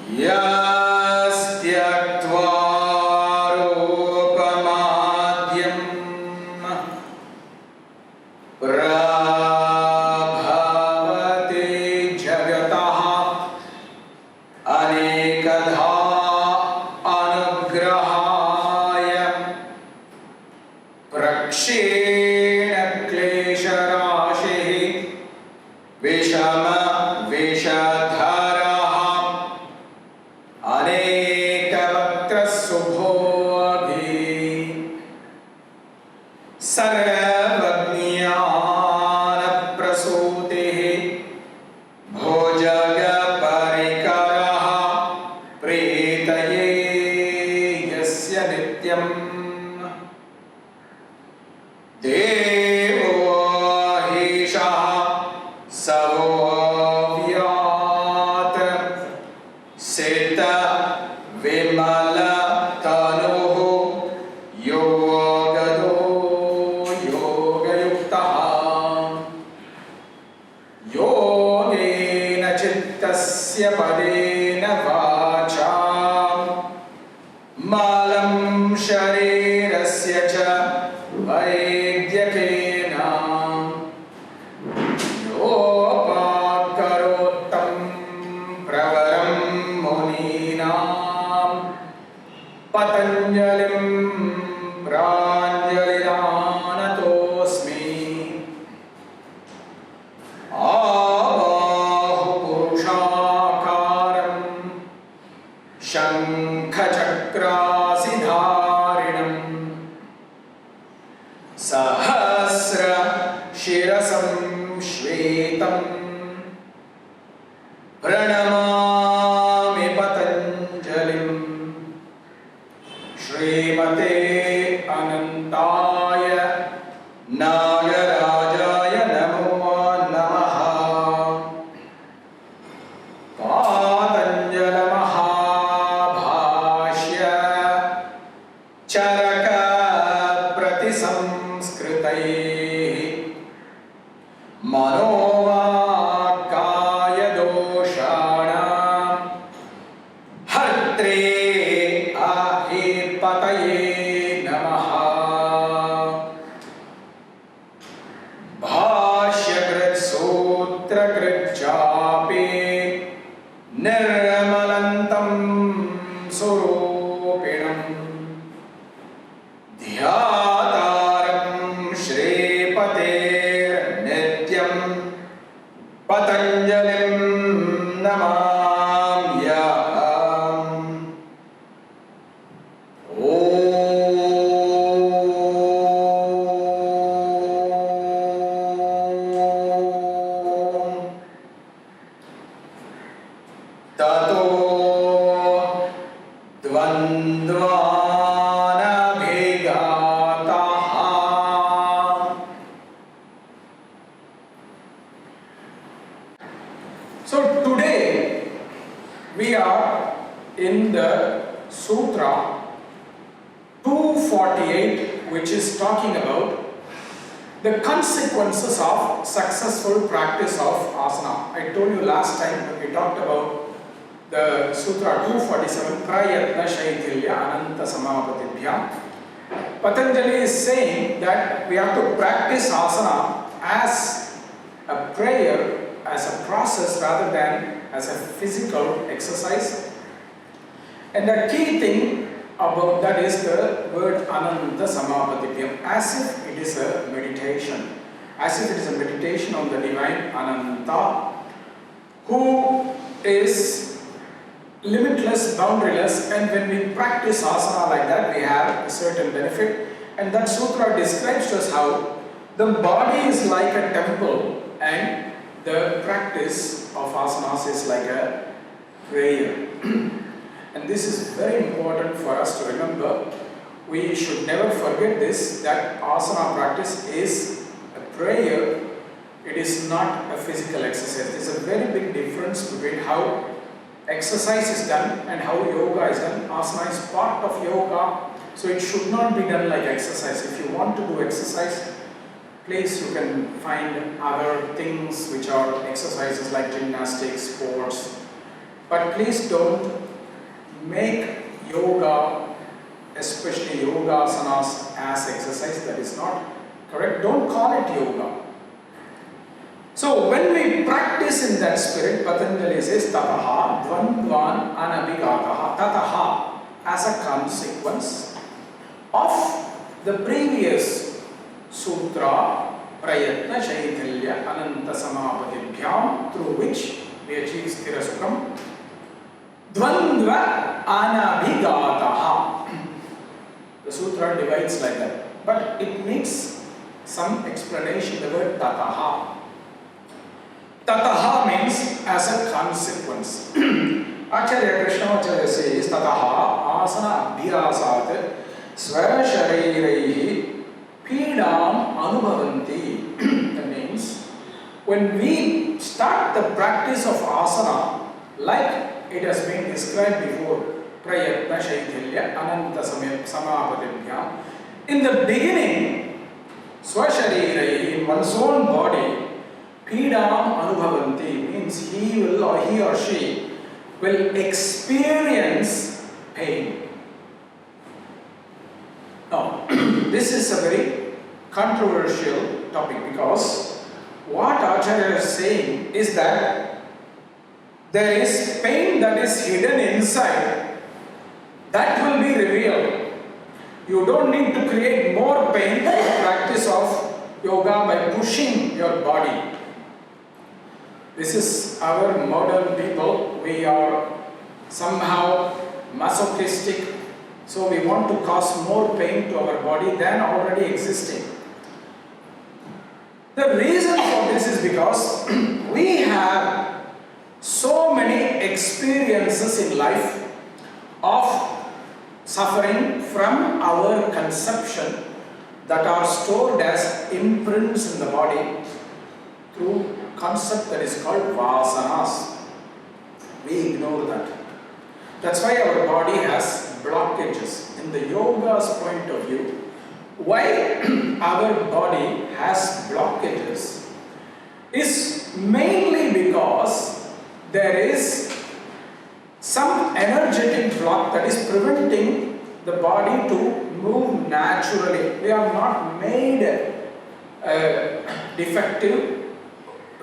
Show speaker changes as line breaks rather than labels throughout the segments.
Yastyaktvā rūpamadhyam prabhavati jagatah anekadha anugrahaya prakshena klesharashihi vishama vishadharaha anekavaktra subhodhi sarvajnana prasutihi bhojaga parikaraha pretaye yasya nityam devo hishaha savovyat seta vimala tanuhu yogado yogayuktaha yogena chittasya padena vacham malam sharirasya cha vaidyakena yopakarottam pravaram muninam Patanjalim pranjalinanatosmi Abahu purushakaram shankhachakrasidharinam sahasra shirasam shvetam pranamami Patanjalim Srimate Anantaya Nagarajaya Namo Namaha Patanjala Mahabhashya Charaka Pratisamskritaihi Manovakaya doshana Hartre Ahipataye Namaha Bhashyakrit Sutra Chapi Nirmalantam Surupinam Dhyataram Shripater Nityam Patanjalim Namamyaham Tato dvandvana bhegataha So today we are in the Sutra 248, which is talking about the consequences of successful practice of asana. I told you last time when we talked about the Sutra 247, Prayatna Shaithilya Ananta Samapatibhyam. Patanjali is saying that we have to practice asana as a prayer, as a process rather than as a physical exercise. And the key thing about that is the word Ananta Samapatibhyam, as if it is a meditation, as if it is a meditation on the divine Ananta, who is limitless, boundaryless, and when we practice asana like that, we have a certain benefit. And that sutra describes to us how the body is like a temple and the practice of asanas is like a prayer. And this is very important for us to remember. We should never forget this, that asana practice is a prayer. It is not a physical exercise. There is a very big difference between how exercise is done and how yoga is done. Asana is part of yoga, so it should not be done like exercise. If you want to do exercise, please you can find other things which are exercises like gymnastics, sports, But please don't make yoga, especially yoga asanas, as exercise. That is not correct. Don't call it yoga. So when we practice in that spirit, Patanjali says tataha dvandvan anabhigataha. Tataha as a consequence of the previous sutra prayatna shaithilya ananta samapatibhyam, through which we achieve sthira sukham. Dvandva anabhigataha. The sutra divides like that, but it needs some explanation. The word tataha. Tataha means as a consequence. Ācārya Krishnamacharya says tataha asana abhyasat svashariraihi pīdām anubhavanti. That means when we start the practice of asana, like it has been described before, prayatna shaithilya ananta samapatibhyam, in the beginning, svashariraihi, in one's own body, pīdām anubhavanti means he or she will experience pain. Now, this is a very controversial topic, because what Ācārya is saying is that there is pain that is hidden inside that will be revealed. You don't need to create more pain in the practice of yoga by pushing your body. This is our modern people. We are somehow masochistic, so we want to cause more pain to our body than already existing. The reason for this is because we have so many experiences in life of suffering from our conception that are stored as imprints in the body through concept that is called vasanas. We ignore that. That's why our body has blockages. In the yoga's point of view, why our body has blockages is mainly because there is some energetic block that is preventing the body to move naturally. We are not made defective,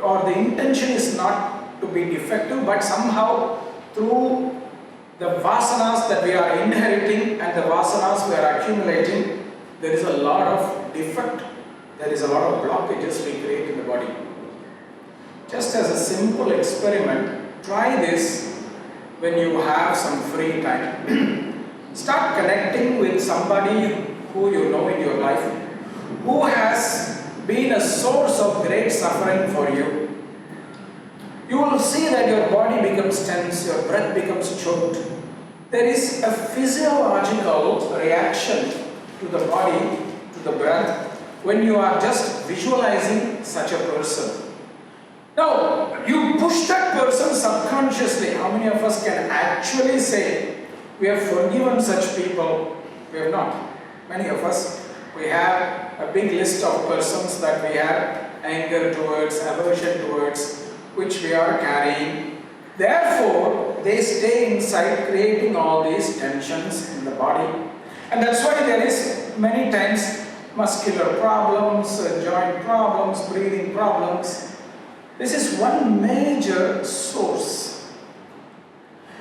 or the intention is not to be defective, but somehow through the vasanas that we are inheriting and the vasanas we are accumulating, there is a lot of defect, there is a lot of blockages we create in the body. Just as a simple experiment, try this when you have some free time. Start connecting with somebody who you know in your life, who has been a source of great suffering for you. You will see that your body becomes tense, your breath becomes choked. There is a physiological reaction to the body, to the breath, when you are just visualizing such a person. Now, you push that person subconsciously. How many of us can actually say we have forgiven such people? We have not. Many of us, we have a big list of persons that we have anger towards, aversion towards, which we are carrying. Therefore, they stay inside, creating all these tensions in the body. And that's why there is many times muscular problems, joint problems, breathing problems. This is one major source.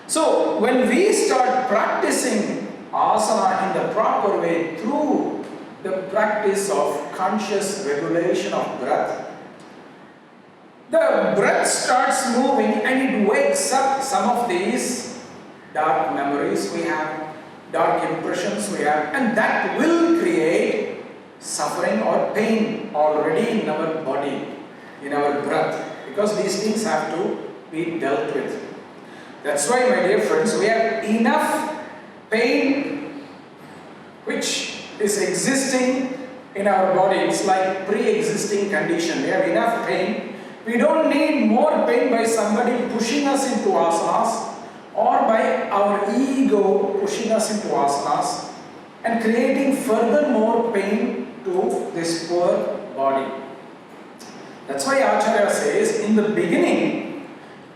So, when we start practicing asana in the proper way through the practice of conscious regulation of breath, the breath starts moving and it wakes up some of these dark memories we have, dark impressions we have, and that will create suffering or pain already in our body, in our breath, because these things have to be dealt with. That's why, my dear friends, we have enough pain which is existing in our body. It's like pre-existing condition. We have enough pain. We don't need more pain by somebody pushing us into asanas, or by our ego pushing us into asanas and creating further more pain to this poor body. That's why Ācārya says, in the beginning,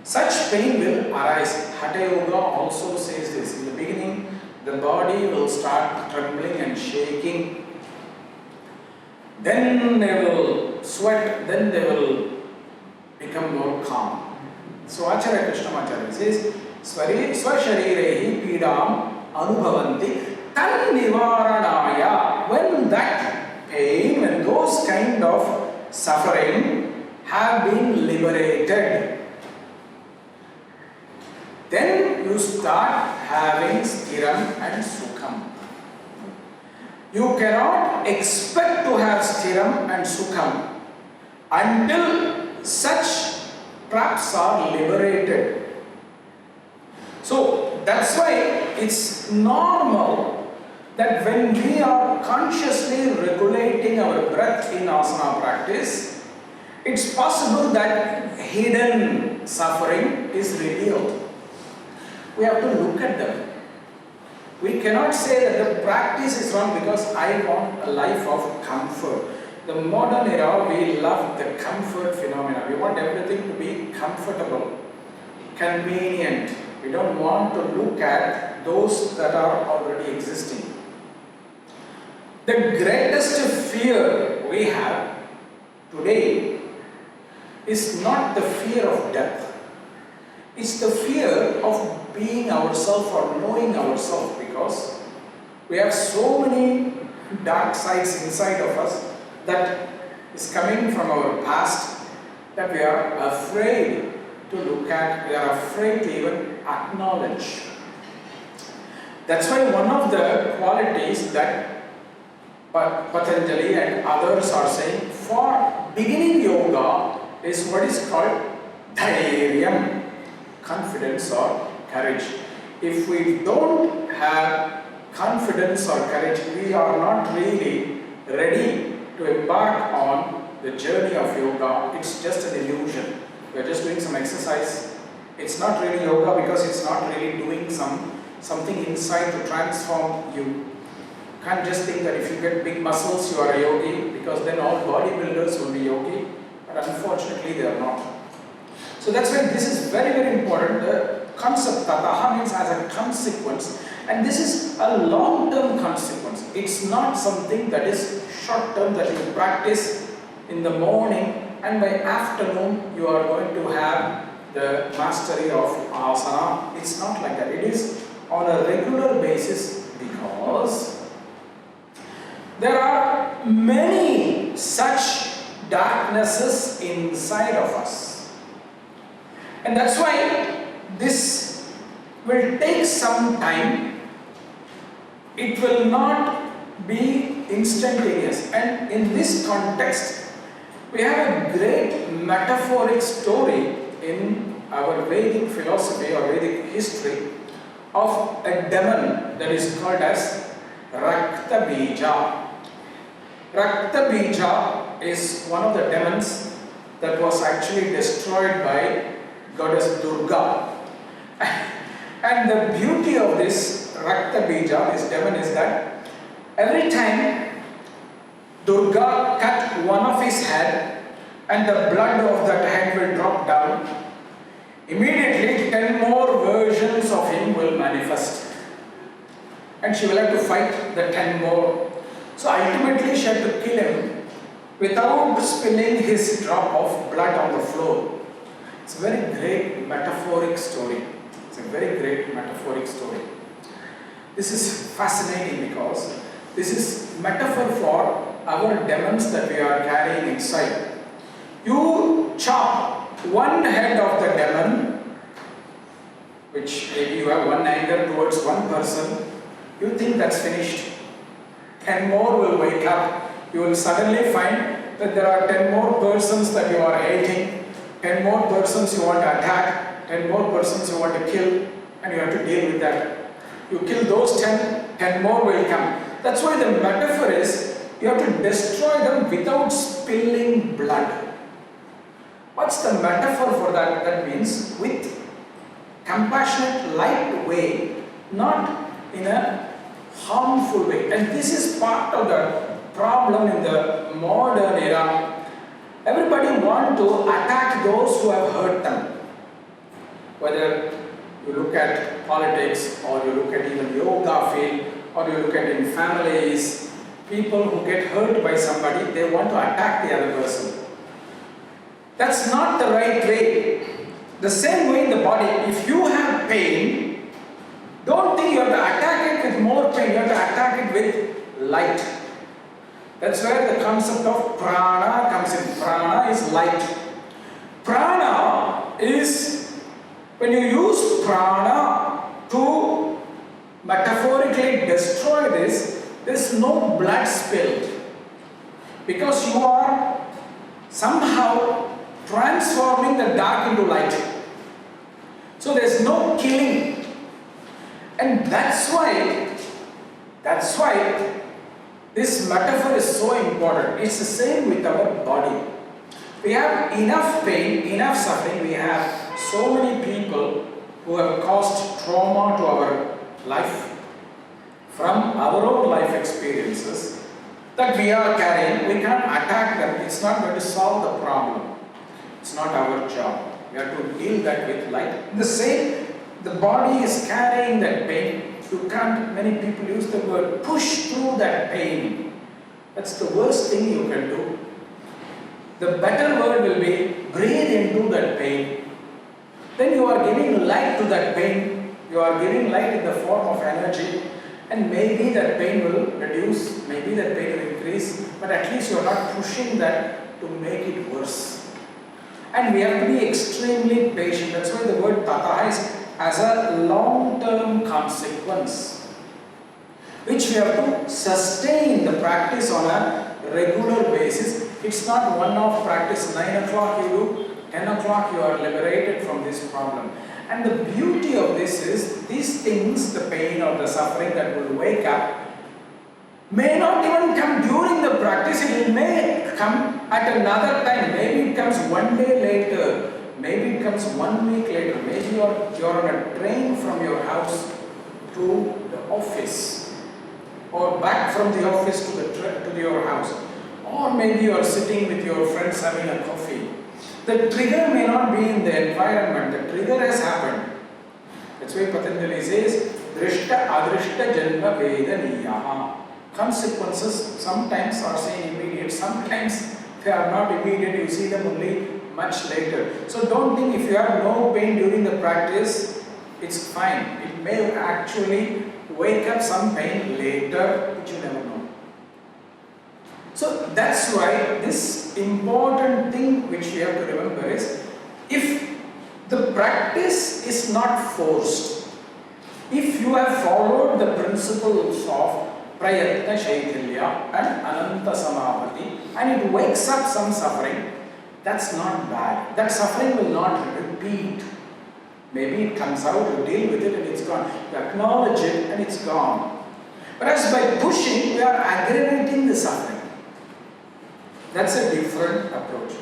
such pain will arise. Hatha Yoga also says this. In the beginning, the body will start trembling and shaking. Then they will sweat, then they will become more calm. So Ācārya Krishnamacharya says, Swasharirehi pidam anubhavanti tan nivaranaya. When that pain, when those kind of suffering have been liberated, then you start having stiram and sukham. You cannot expect to have stiram and sukham until such traps are liberated. So that's why it's normal that when we are consciously regulating our breath in asana practice, it's possible that hidden suffering is revealed. We have to look at them. We cannot say that the practice is wrong because I want a life of comfort. The modern era, we love the comfort phenomena. We want everything to be comfortable, convenient. We don't want to look at those that are already existing. The greatest fear we have today is not the fear of death. It's the fear of being ourselves or knowing ourselves, because we have so many dark sides inside of us that is coming from our past that we are afraid to look at, we are afraid to even acknowledge. That's why one of the qualities that Patanjali and others are saying for beginning yoga is what is called dhairyam, confidence or courage. If we don't have confidence or courage, we are not really ready to embark on the journey of yoga. It's just an illusion. We're just doing some exercise. It's not really yoga because it's not really doing something inside to transform you. You can't just think that if you get big muscles, you are a yogi, because then all bodybuilders will be yogi, but unfortunately they are not. So that's why this is very, very important. The concept tataha means as a consequence, and this is a long-term consequence. It's not something that is short-term that you practice in the morning and by afternoon you are going to have the mastery of asana. It's not like that. It is on a regular basis because there are many such darknesses inside of us. And that's why this will take some time. It will not be instantaneous. And in this context, we have a great metaphoric story in our Vedic philosophy or Vedic history of a demon that is called as Rakta Bija. Rakta Bija is one of the demons that was actually destroyed by goddess Durga. And the beauty of this Rakta Bija, this demon, is that every time Durga cut one of his head and the blood of that head will drop down, immediately 10 more versions of him will manifest. And she will have to fight the 10 more. So ultimately she had to kill him without spilling his drop of blood on the floor. It's a very great metaphoric story. It's a very great metaphoric story. This is fascinating because this is metaphor for our demons that we are carrying inside. You chop one head of the demon, which maybe you have one anger towards one person, you think that's finished. 10 more will wake up. You will suddenly find that there are 10 more persons that you are hating, 10 more persons you want to attack, 10 more persons you want to kill, and you have to deal with that. You kill those 10 more will come. That's why the metaphor is you have to destroy them without spilling blood. What's the metaphor for that? That means with compassionate, light way, not in a harmful way. And this is part of the problem in the modern era. Everybody wants to attack those who have hurt them. whether you look at politics or you look at even yoga field or you look at in families, people who get hurt by somebody, they want to attack the other person. That's not the right way. The same way in the body, if you have pain, don't think you have to attack it with more pain, you have to attack it with light. That's where the concept of prana comes in. Prana is light. Prana is, when you use prana to metaphorically destroy this, there's no blood spilled. Because you are somehow transforming the dark into light. So there's no killing. And that's why this metaphor is so important. It's the same with our body. We have enough pain, enough suffering. We have so many people who have caused trauma to our life from our own life experiences that we are carrying. We can't attack them. It's not going to solve the problem. It's not our job. We have to deal that with light. The same, the body is carrying that pain. You can't, many people use the word push through that pain. That's the worst thing you can do. The better word will be breathe into that pain. Then you are giving light to that pain. You are giving light in the form of energy. And maybe that pain will reduce, maybe that pain will increase, but at least you are not pushing that to make it worse. And we have to be extremely patient. That's why the word tataha is as a long-term consequence, which we have to sustain the practice on a regular basis. It's not one-off practice, 9 o'clock you do, 10 o'clock you are liberated from this problem. And the beauty of this is, these things, the pain or the suffering that will wake up, may not even come during the practice, it may come at another time. Maybe it comes one day later. Maybe it comes 1 week later. Maybe you're on a train from your house to the office, or back from the office to your house, or maybe you are sitting with your friends having a coffee. The trigger may not be in the environment. The trigger has happened. That's why Patanjali says, Drishta Adrishta Janma Vedaniyaha. Consequences sometimes are seen immediate, sometimes they are not immediate. You see them only much later. So don't think if you have no pain during the practice, it's fine. It may actually wake up some pain later, which you never know. So that's why this important thing which we have to remember is, if the practice is not forced, if you have followed the principles of Prayatna Shaithalya and Ananta Samapati, and it wakes up some suffering, that's not bad. That suffering will not repeat. Maybe it comes out, you deal with it and it's gone. You acknowledge it and it's gone. Whereas by pushing, we are aggravating the suffering. That's a different approach.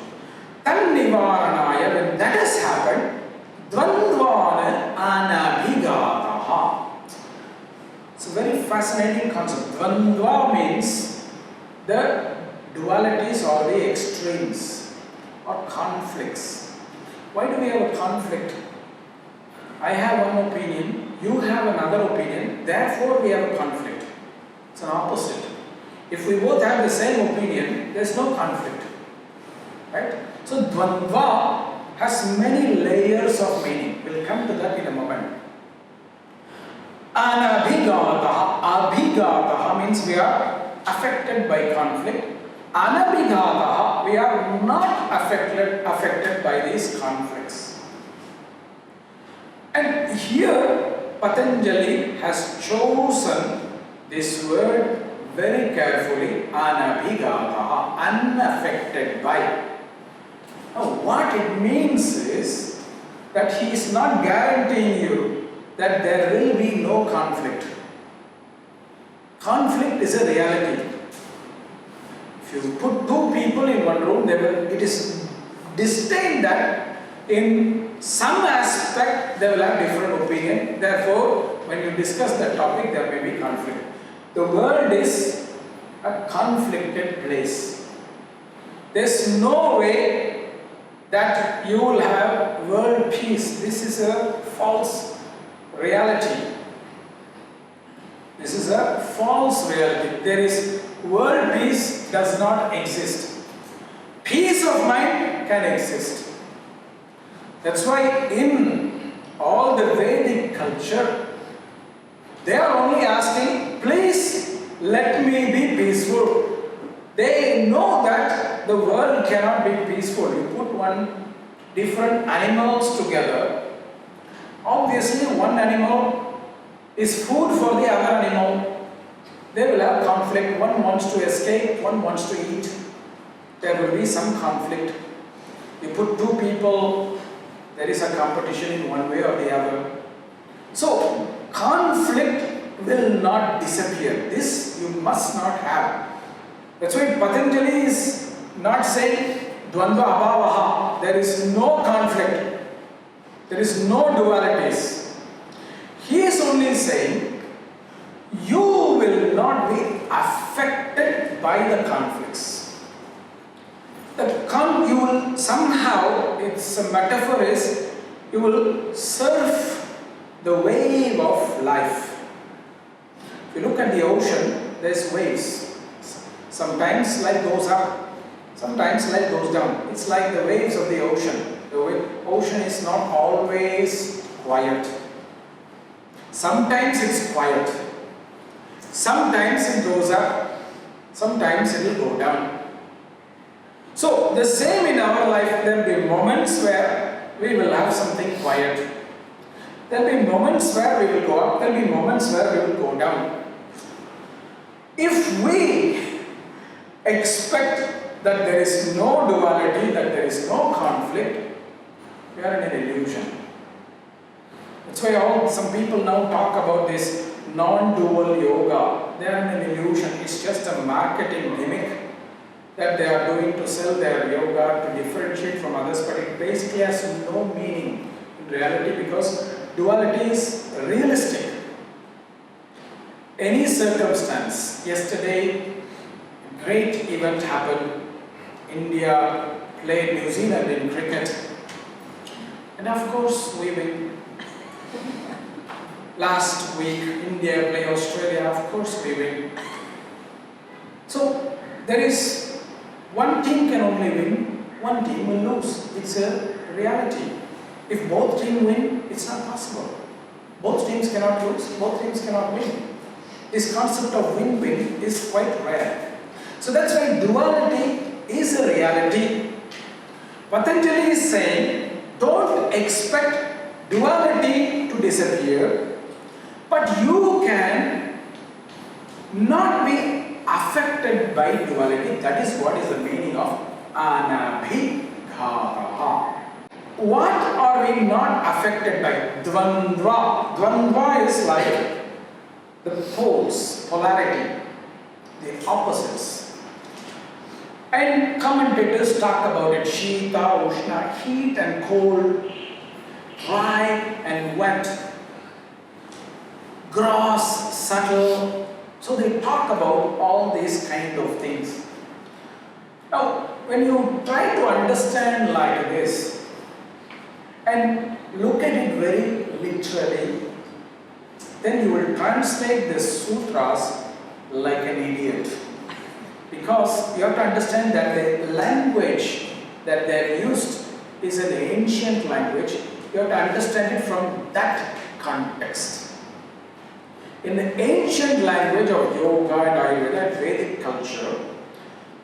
Tan Nivaranaya, when that has happened, Dvandvana Anabhigataha. It's a very fascinating concept. Dvandva means the dualities or the extremes or conflicts. Why do we have a conflict? I have one opinion, you have another opinion, therefore we have a conflict. It's an opposite. If we both have the same opinion, there's no conflict. Right? So Dvandva has many layers of meaning. We'll come to that in a moment. Anabhigataha. Abhigataha means we are affected by conflict. Anabhigataha, we are not affected by these conflicts. And here Patanjali has chosen this word very carefully, anabhigataha, unaffected by. Now what it means is that he is not guaranteeing you that there will be no conflict. Conflict is a reality. If you put two people in one room, it is destined that in some aspect they will have different opinion. Therefore, when you discuss that topic, there may be conflict. The world is a conflicted place. There's no way that you will have world peace. This is a false reality. This is a false reality. There is world peace does not exist. Peace of mind can exist. That's why in all the Vedic culture, they are only asking, please let me be peaceful. They know that the world cannot be peaceful. You put different animals together. Obviously, one animal is food for the other animal. They will have conflict. One wants to escape, one wants to eat. There will be some conflict. You put two people, there is a competition in one way or the other. So, conflict will not disappear. This you must not have. That's why Patanjali is not saying Dvandva Abhavaha. There is no conflict. There is no dualities. He is only saying you will not be affected by the conflicts. You will somehow, its a metaphor is, you will surf the wave of life. If you look at the ocean, there's waves. Sometimes light goes up, sometimes light goes down. It's like the waves of the ocean. The ocean is not always quiet. Sometimes it's quiet. Sometimes it goes up. Sometimes it will go down. So, the same in our life, there will be moments where we will have something quiet. There will be moments where we will go up. There will be moments where we will go down. If we expect that there is no duality, that there is no conflict, we are in an illusion. That's why some people now talk about this non-dual yoga. They are in an illusion. It's just a marketing gimmick that they are doing to sell their yoga, to differentiate from others, but it basically has no meaning in reality because duality is realistic. Any circumstance, yesterday, a great event happened. India played New Zealand in cricket. And of course, we win. Last week, India played Australia. Of course, we win. So, there is one team can only win, one team will lose. It's a reality. If both teams win, it's not possible. Both teams cannot lose, both teams cannot win. This concept of win-win is quite rare. So that's why duality is a reality. Patanjali is saying, don't expect duality to disappear, but you can not be affected by duality. That is what is the meaning of anabhidharaha. What are we not affected by? Dvandva. Dvandva is like the poles, polarity, the opposites. And commentators talk about it. Shita, Ushna, heat and cold, dry and wet, gross, subtle. So they talk about all these kind of things. Now, when you try to understand like this and look at it very literally, then you will translate the sutras like an idiot. Because you have to understand that the language that they used is an ancient language. You have to understand it from that context. In the ancient language of yoga and Ayurveda, Vedic culture,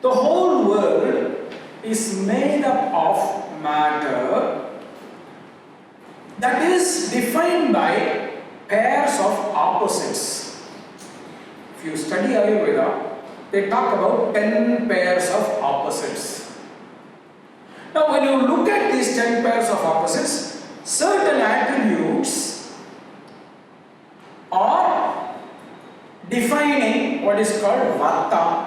the whole world is made up of matter that is defined by pairs of opposites. If you study Ayurveda, they talk about 10 pairs of opposites. Now, when you look at these 10 pairs of opposites, certain attributes are defining what is called vata.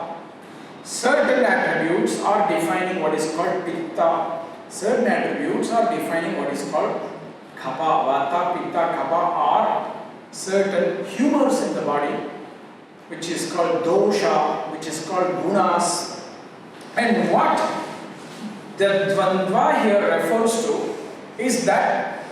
Certain attributes are defining what is called pitta. Certain attributes are defining what is called kapha. Vata, pitta, kapha are certain humors in the body, which is called dosha, which is called gunas. And what the Dvandva here refers to is that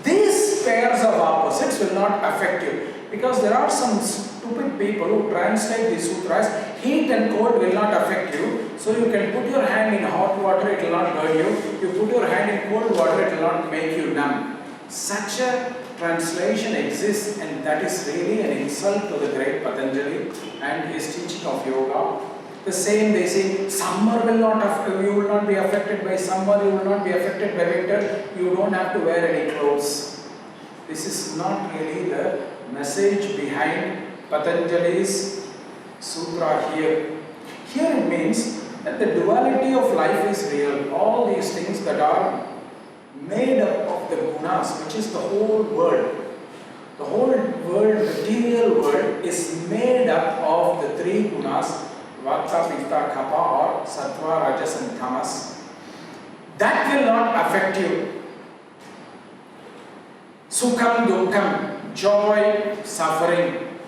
these pairs of opposites will not affect you. Because there are some stupid people who translate the sutras, heat and cold will not affect you. So you can put your hand in hot water, it will not burn you. You put your hand in cold water, it will not make you numb. Such a translation exists, and that is really an insult to the great Patanjali and his teaching of yoga. The same, they say, summer will not affect you, will not be affected by summer, you will not be affected by winter, you don't have to wear any clothes. This is not really the message behind Patanjali's sutra here. Here it means that the duality of life is real. All these things that are made up of the gunas, which is the whole world. The whole world, material world, is made up of the three gunas, Vata, Pitta, Kapha, or Sattva, Rajas and Tamas. That will not affect you. Sukham, Dukkham, joy, suffering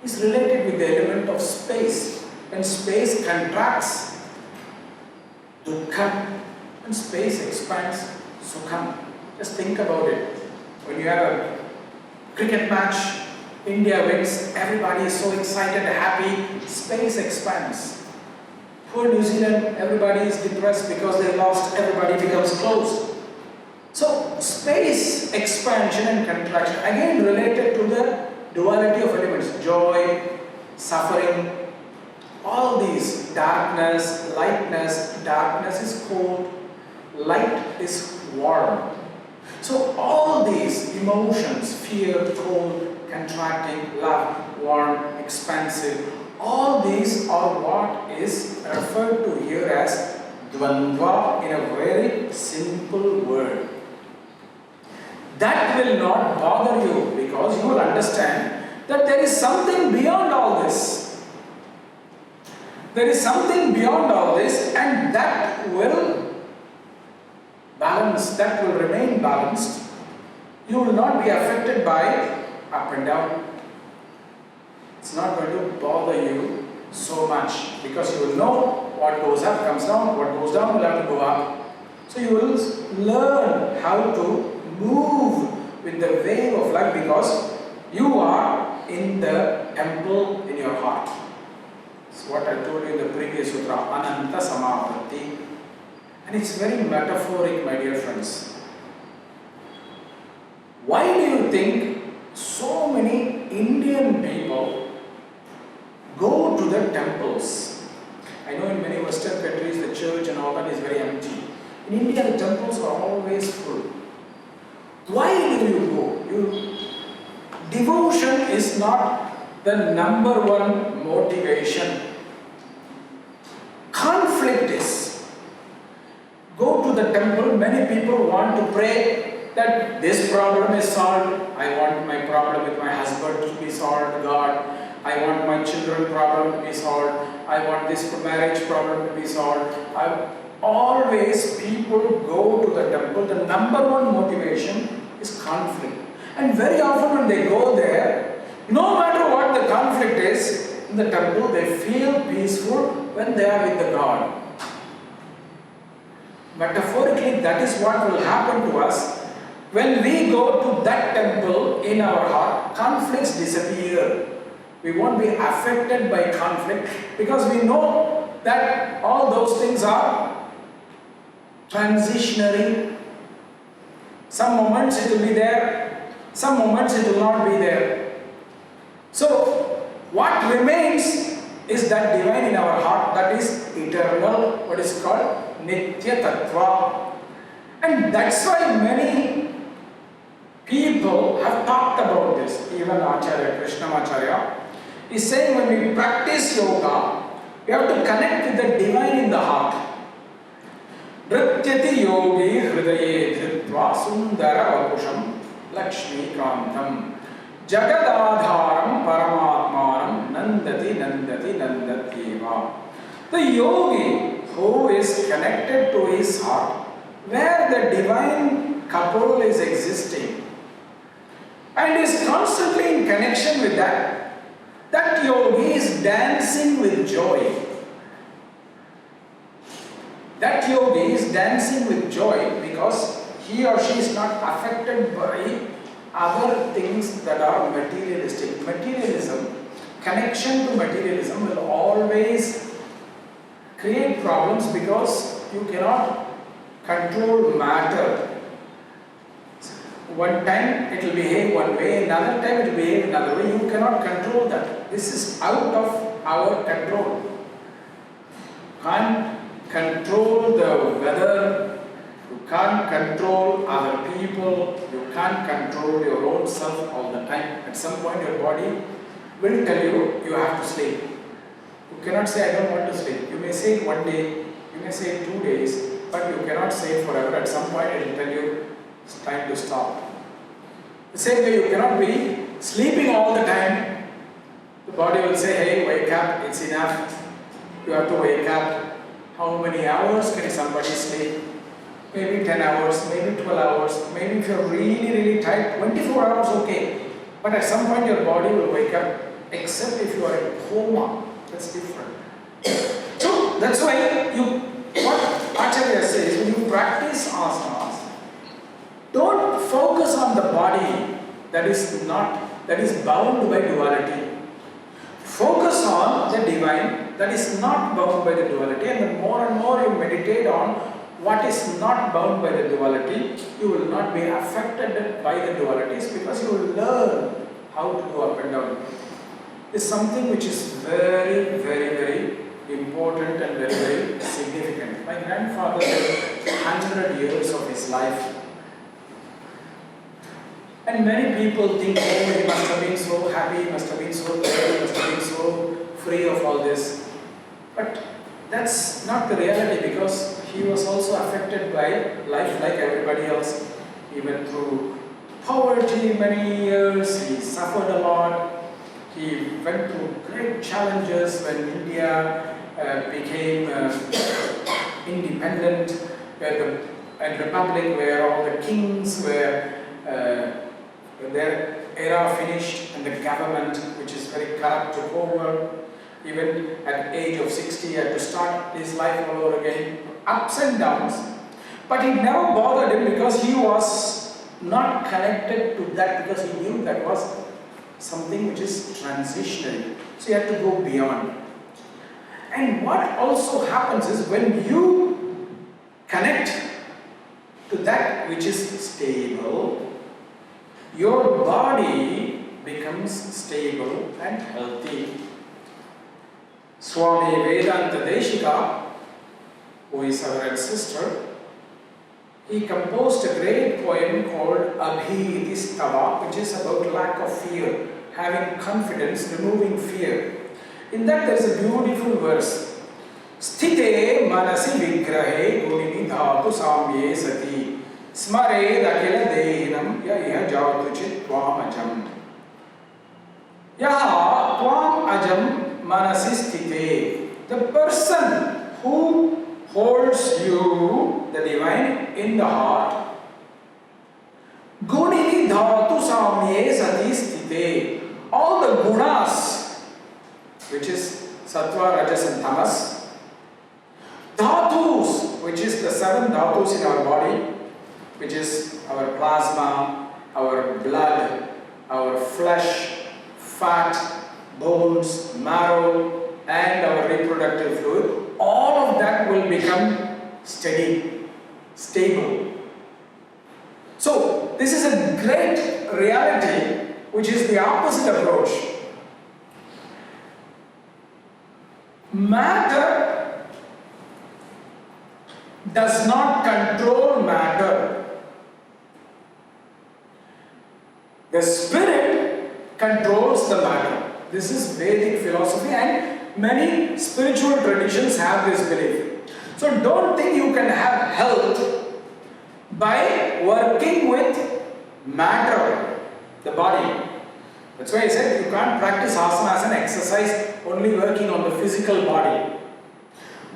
is related with the element of space. When space contracts, Dukkham, and space expands, Sukham. Just think about it. When you have a cricket match, India wins, everybody is so excited, happy, space expands. Poor New Zealand, everybody is depressed because they lost, everybody becomes closed. So, space expansion and contraction, again related to the duality of elements, joy, suffering, all these, darkness, lightness, darkness is cold, light is warm. So, all these emotions, fear, cold, contracting, love, warm, expansive, all these are what is referred to here as Dvandva in a very simple word. That will not bother you because you will understand that there is something beyond all this. There is something beyond all this, and that will balance, that will remain balanced. You will not be affected by up and down. It's not going to bother you so much because you will know what goes up comes down, what goes down will have to go up. So you will learn how to move with the wave of life because you are in the temple in your heart. It's what I told you in the previous sutra, Ananta Samapatti. And it's very metaphoric, my dear friends. Why do you think so many Indian people go to the temples? I know in many Western countries the church and all that is very empty. In India the temples are always full. Why do you go? Devotion is not the number one motivation. Conflict is. Go to the temple, many people want to pray that this problem is solved. I want my problem with my husband to be solved, God. I want my children problem to be solved. I want this marriage problem to be solved. Always people go to the temple. The number one motivation is conflict. And very often when they go there, no matter what the conflict is, in the temple they feel peaceful when they are with the God. Metaphorically, that is what will happen to us. When we go to that temple in our heart, conflicts disappear. We won't be affected by conflict because we know that all those things are transitionary. Some moments it will be there, some moments it will not be there. So, what remains is that divine in our heart, that is eternal, what is called Nitya Tattva. And that's why many people have talked about this. Even Ācārya, Krishnamacharya is saying when we practice yoga, we have to connect with the divine in the heart. Nrityati yogi hridaye dhritva sundara vapusham lakshmi kantam jagadadharam paramatmanam nandati nandati nandatyeva. The yogi who is connected to his heart, where the divine couple is existing and is constantly in connection with that yogi is dancing with joy. that yogi is dancing with joy because he or she is not affected by other things that are materialistic. Materialism, connection to materialism will always create problems because you cannot control matter. One time it will behave one way, another time it will behave another way. You cannot control that. This is out of our control. Can't control the weather, you can't control other people, you can't control your own self all the time. At some point your body will tell you, you have to sleep. You cannot say, I don't want to sleep. You may say it one day, you may say it 2 days, but you cannot say it forever. At some point it will tell you, it's time to stop. The same way you cannot be sleeping all the time. The body will say, hey, wake up, it's enough. You have to wake up. How many hours can somebody sleep? Maybe 10 hours, maybe 12 hours, maybe if you're really, really tired, 24 hours, okay. But at some point your body will wake up, except if you are in coma. That's different. So that's why what Ācārya says, when you practice asanas, don't focus on the body that is bound by duality. Focus on the divine that is not bound by the duality, and the more and more you meditate on what is not bound by the duality, you will not be affected by the dualities because you will learn how to go up and down. It's something which is very, very, very important and very, very significant. My grandfather lived 100 years of his life. And many people think, oh, he must have been so happy, he must have been so clear, he must have been so free of all this. But that's not the reality because he was also affected by life like everybody else. He went through poverty many years, he suffered a lot. He went through great challenges when India became independent, and republic where all the kings were, their era finished and the government, which is very corrupt, took over. Even at the age of 60, he had to start his life all over again. Ups and downs. But it never bothered him because he was not connected to that, because he knew that was something which is transitionary. So he had to go beyond. And what also happens is when you connect to that which is stable, your body becomes stable and healthy. Swami Vedanta Deshika, who is our ancestor, he composed a great poem called Abhi-Stava, which is about lack of fear, having confidence, removing fear. In that there is a beautiful verse. Sthite manasi vigrahe gunini dhatu samye sati smare dakila dehinam yaha jatu chit tvam ajam. Yaha tvam ajam manasi sthite. The person who holds you, the divine, in the heart. Gunini dhatu samye sati sthite. All the gunas, which is sattva, rajas and tamas. Dhatus, which is the 7 dhatus in our body, which is our plasma, our blood, our flesh, fat, bones, marrow, and our reproductive fluid. All of that will become steady, stable. So, this is a great reality which is the opposite approach. Matter does not control matter. The spirit controls the matter. This is Vedic philosophy, and many spiritual traditions have this belief. So don't think you can have health by working with matter, the body. That's why I said you can't practice asana as an exercise only working on the physical body.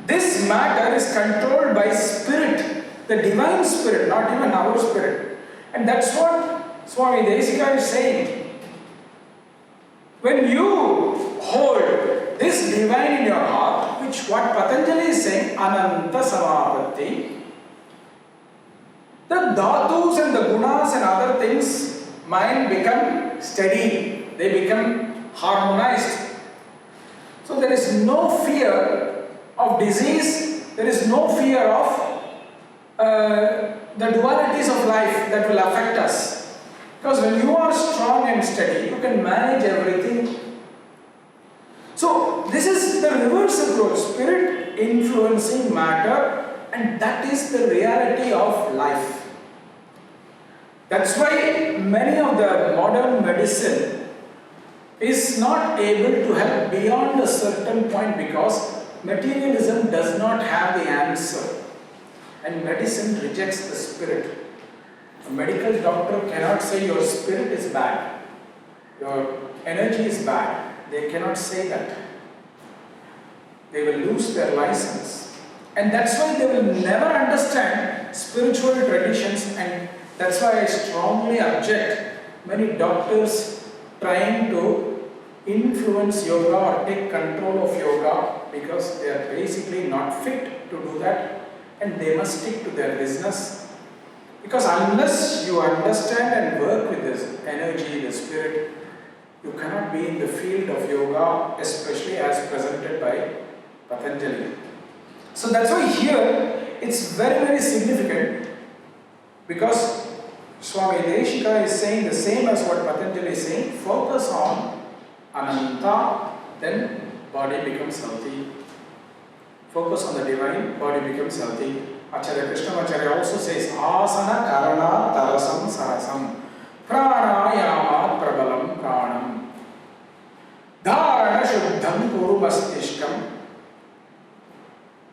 This matter is controlled by spirit, the divine spirit, not even our spirit. And that's what Swami Desikachar is saying. When you hold this divine in your heart, which what Patanjali is saying, Ananta Samapatti, the dhatus and the gunas and other things, mind become steady, they become harmonized. So there is no fear of disease, there is no fear of the dualities of life that will affect us. Because when you are strong and steady, you can manage everything. So this is the reverse approach, spirit influencing matter, and that is the reality of life. That's why many of the modern medicine is not able to help beyond a certain point, because materialism does not have the answer, and medicine rejects the spirit. A medical doctor cannot say your spirit is bad, your energy is bad. They cannot say that. They will lose their license. And that's why they will never understand spiritual traditions, and that's why I strongly object many doctors trying to influence yoga or take control of yoga, because they are basically not fit to do that, and they must stick to their business. Because unless you understand and work with this energy, the spirit, you cannot be in the field of yoga, especially as presented by Patanjali. So that's why here it's very, very significant, because Swami Deshika is saying the same as what Patanjali is saying. Focus on Ananta, then body becomes healthy. Focus on the divine, body becomes healthy. Ācārya Krishnamacharya also says, Asana karana tarasam sarasam pranayama prabalam pranam dharana shuddham kuru mastishkam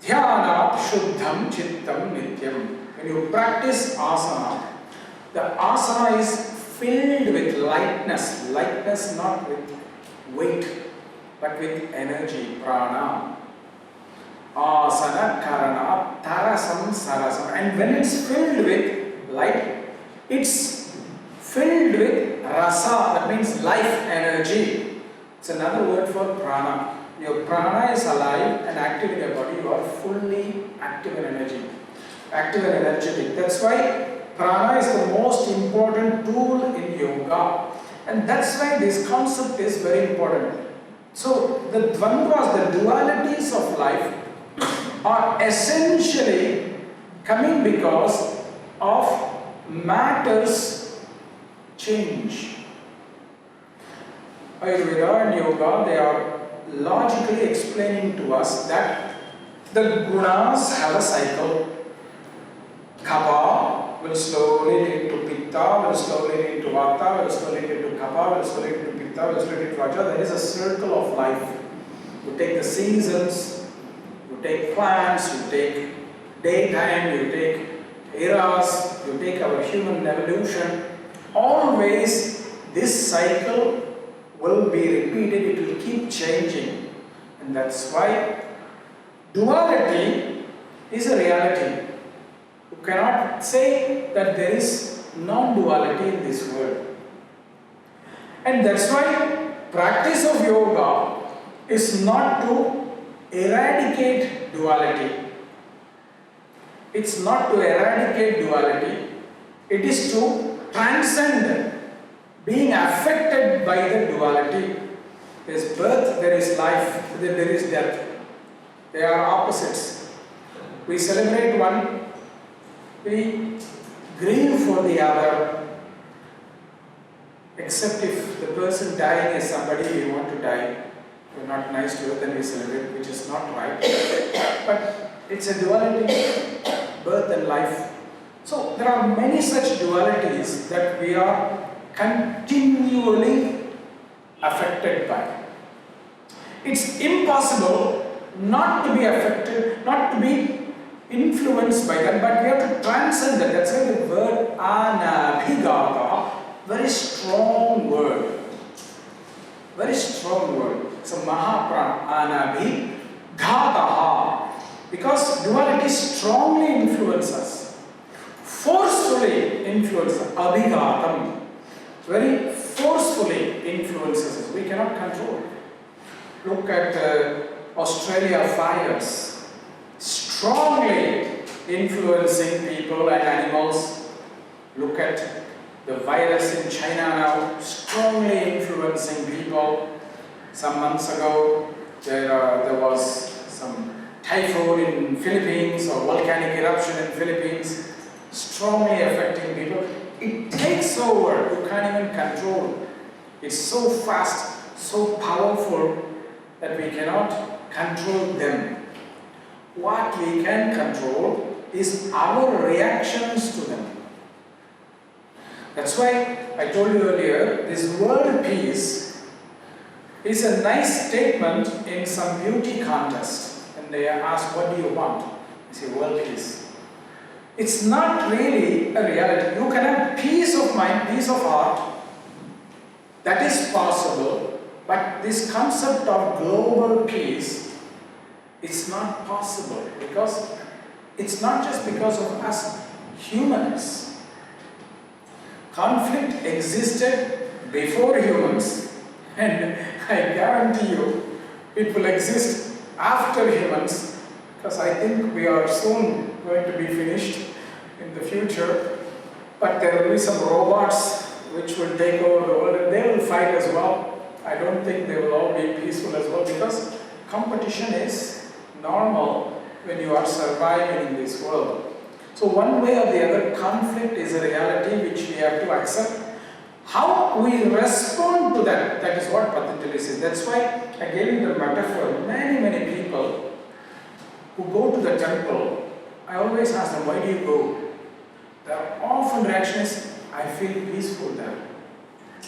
dhyanat shuddham chittam nityam. When you practice asana, the asana is filled with lightness, lightness not with weight, but with energy, prana. Asana karana tarasam sarasam. And when it's filled with light, it's filled with rasa, that means life energy. It's another word for prana. Your prana is alive and active in your body. You are fully active in energy, active and energetic. That's why prana is the most important tool in yoga. And that's why this concept is very important. So the dvandvas, the dualities of life, are essentially coming because of matter's change. Ayurveda and yoga, they are logically explaining to us that the gunas have a cycle. Kapha will slowly lead to pitta, will slowly lead to vata, will slowly lead to kapha, will slowly lead to pitta, will slowly lead to vaja. There is a circle of life. You take the seasons, you take plants, you take daytime, you take eras, you take our human evolution. Always this cycle will be repeated, it will keep changing. And that's why duality is a reality. You cannot say that there is non-duality in this world. And that's why practice of yoga is not to eradicate duality. It's not to eradicate duality. It is to transcend being affected by the duality. There is birth, there is life, there is death. They are opposites. We celebrate one, we grieve for the other. Except if the person dying is somebody we want to die, we're not nice to it, then we celebrate, which is not right. But it's a duality, birth and life. So there are many such dualities that we are continually affected by. It's impossible not to be affected, not to be influenced by them, but we have to transcend that. That's why the word anabhigata, very strong word. Very strong word. It's a mahaprana, anabhigata. Because duality strongly influences us. Forcefully influences us. Abhigatam. Very forcefully influences us. We cannot control it. Look at Australia fires, strongly influencing people and animals. Look at the virus in China now, strongly influencing people. Some months ago, there was some typhoon in Philippines or volcanic eruption in Philippines, strongly affecting people. It takes over, you can't even control. It's so fast, so powerful that we cannot control them. What we can control is our reactions to them. That's why I told you earlier, this world peace is a nice statement in some beauty contest. And they ask, what do you want? I say, world peace. It's not really a reality. You can have peace of mind, peace of heart. That is possible. But this concept of global peace, it's not possible. Because it's not just because of us humans. Conflict existed before humans, and I guarantee you it will exist after humans, because I think we are soon going to be finished in the future. But there will be some robots which will take over the world, and they will fight as well. I don't think they will all be peaceful as well, because competition is normal when you are surviving in this world. So one way or the other, conflict is a reality which we have to accept. How we respond to that, that is what Patanjali says. That's why I gave you the metaphor. Many people who go to the temple, I always ask them, why do you go? The often reaction is, I feel peaceful there.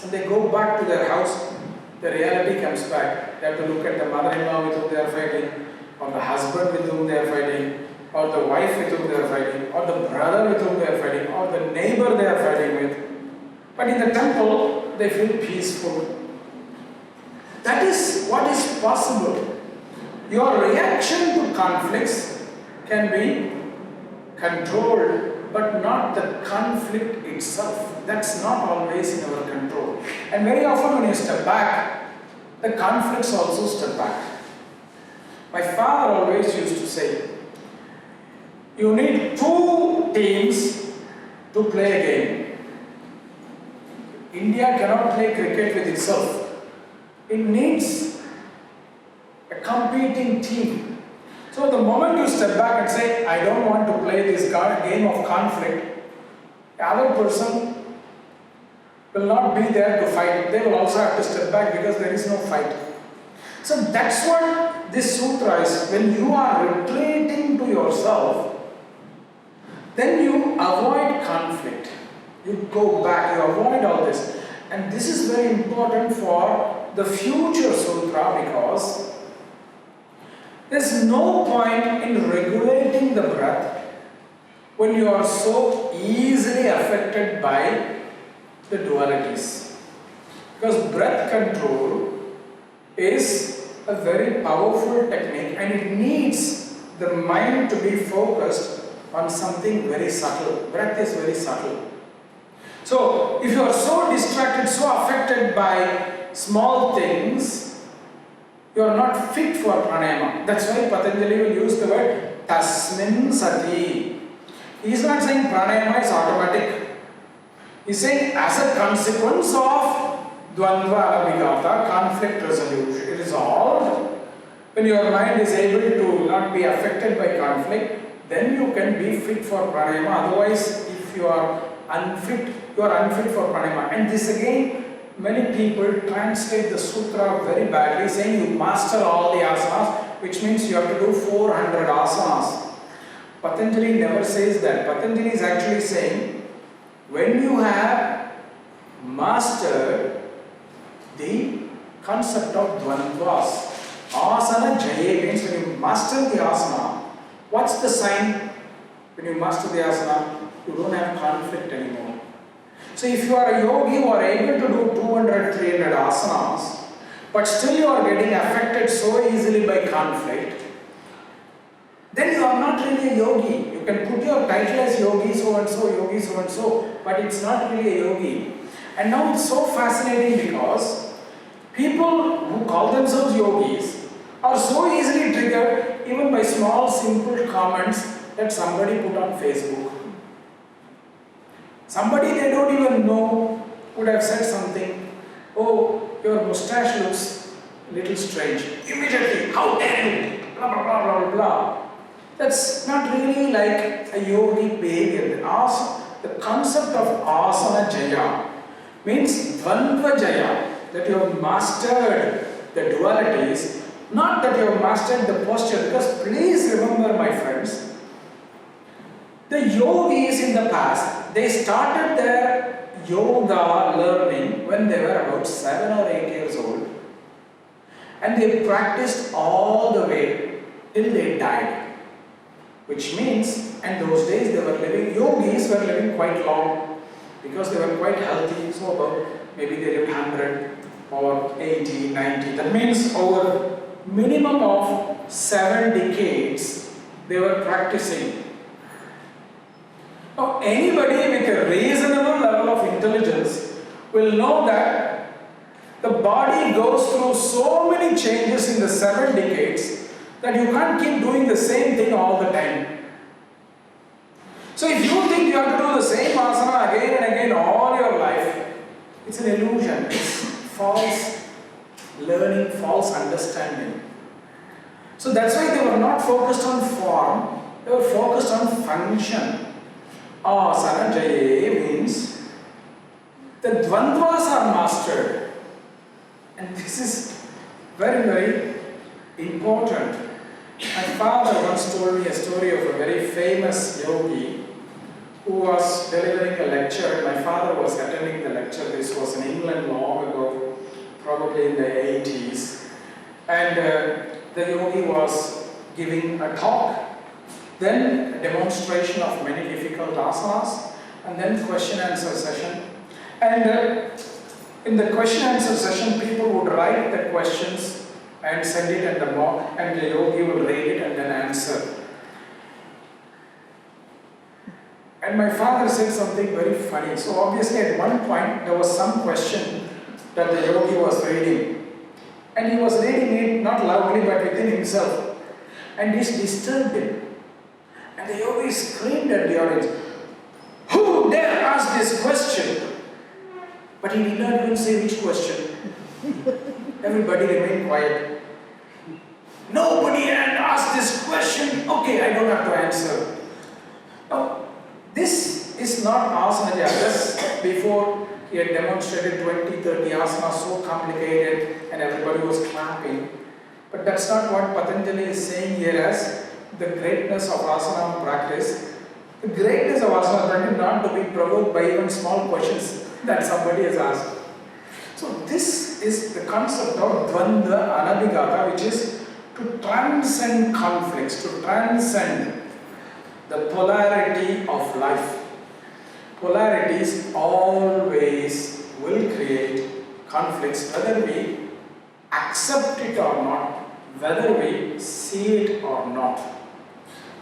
When they go back to their house, the reality comes back. They have to look at the mother-in-law with whom they are fighting, or the husband with whom they are fighting, or the wife with whom they are fighting, or the brother with whom they are fighting, or the neighbor they are fighting with. But in the temple, they feel peaceful. That is what is possible. Your reaction to conflicts can be controlled, but not the conflict itself. That's not always in our control. And very often when you step back, the conflicts also step back. My father always used to say, you need two teams to play a game. India cannot play cricket with itself. It needs a competing team. So the moment you step back and say, I don't want to play this game of conflict, the other person will not be there to fight. They will also have to step back because there is no fight. So that's what this sutra is. When you are retreating to yourself, then you avoid conflict. You go back, you avoid all this. And this is very important for the future sutra, because there's no point in regulating the breath when you are so easily affected by the dualities. Because breath control is a very powerful technique, and it needs the mind to be focused on something very subtle. Breath is very subtle. So, if you are so distracted, so affected by small things, you are not fit for pranayama. That's why Patanjali will use the word tasmin sati. He is not saying pranayama is automatic. He is saying as a consequence of dvandva abhigata, conflict resolution, resolved, when your mind is able to not be affected by conflict, then you can be fit for pranayama. Otherwise, if you are unfit, you are unfit for pranayama. And this again, many people translate the sutra very badly, saying you master all the asanas, which means you have to do 400 asanas. Patanjali never says that. Patanjali is actually saying, when you have mastered the concept of dvandvas, asana jaya means when you master the asana, what's the sign? When you master the asana, you don't have conflict anymore. So if you are a yogi who are able to do 200, 300 asanas, but still you are getting affected so easily by conflict, then you are not really a yogi. You can put your title as yogi so and so, yogi so and so, but it's not really a yogi. And now it's so fascinating because people who call themselves yogis are so easily triggered even by small simple comments that somebody put on Facebook. Somebody they don't even know would have said something, oh, your mustache looks a little strange. Immediately, how dare you? Blah, blah, blah, blah, blah. That's not really like a yogi behavior. The concept of asana jaya means dvandva jaya, that you have mastered the dualities, not that you have mastered the posture. Because please remember, my friends, the yogis in the past, they started their yoga learning when they were about 7 or 8 years old, and they practiced all the way till they died. Which means, in those days they were living, yogis were living quite long because they were quite healthy, so about maybe they lived 100 or 80, 90. That means over minimum of 7 decades they were practicing. Now anybody with a reasonable level of intelligence will know that the body goes through so many changes in the 7 decades that you can't keep doing the same thing all the time. So if you think you have to do the same asana again and again all your life, it's an illusion. It's false learning, false understanding. So that's why they were not focused on form, they were focused on function. Asana jaya means the dvandvas are mastered. And this is very, very important. My father once told me a story of a very famous yogi who was delivering a lecture. My father was attending the lecture. This was in England long ago, probably in the 80s. And the yogi was giving a talk, then a demonstration of many difficult asanas, and then question-answer session. And in the question-answer session, people would write the questions and send it in the box, and the yogi will read it and then answer. And my father said something very funny. So obviously at one point there was some question that the yogi was reading. And he was reading it not loudly but within himself. And this disturbed him. And the yogi screamed at the audience, "Who dare ask this question?" But he did not even say which question. Everybody remained quiet. Nobody had asked this question. Okay, I don't have to answer. Now, this is not asana jaya. Just before he had demonstrated 20, 30 asanas, so complicated, and everybody was clapping. But that's not what Patanjali is saying here as the greatness of asana practice. The greatness of asana practice not to be provoked by even small questions that somebody has asked. So this is the concept of dvandva anabhigata, which is to transcend conflicts, to transcend the polarity of life. Polarities always will create conflicts, whether we accept it or not, whether we see it or not.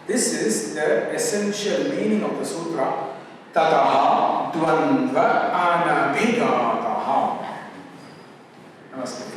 This is the essential meaning of the sutra. Tataha dvandva anabhigataha. Namaste.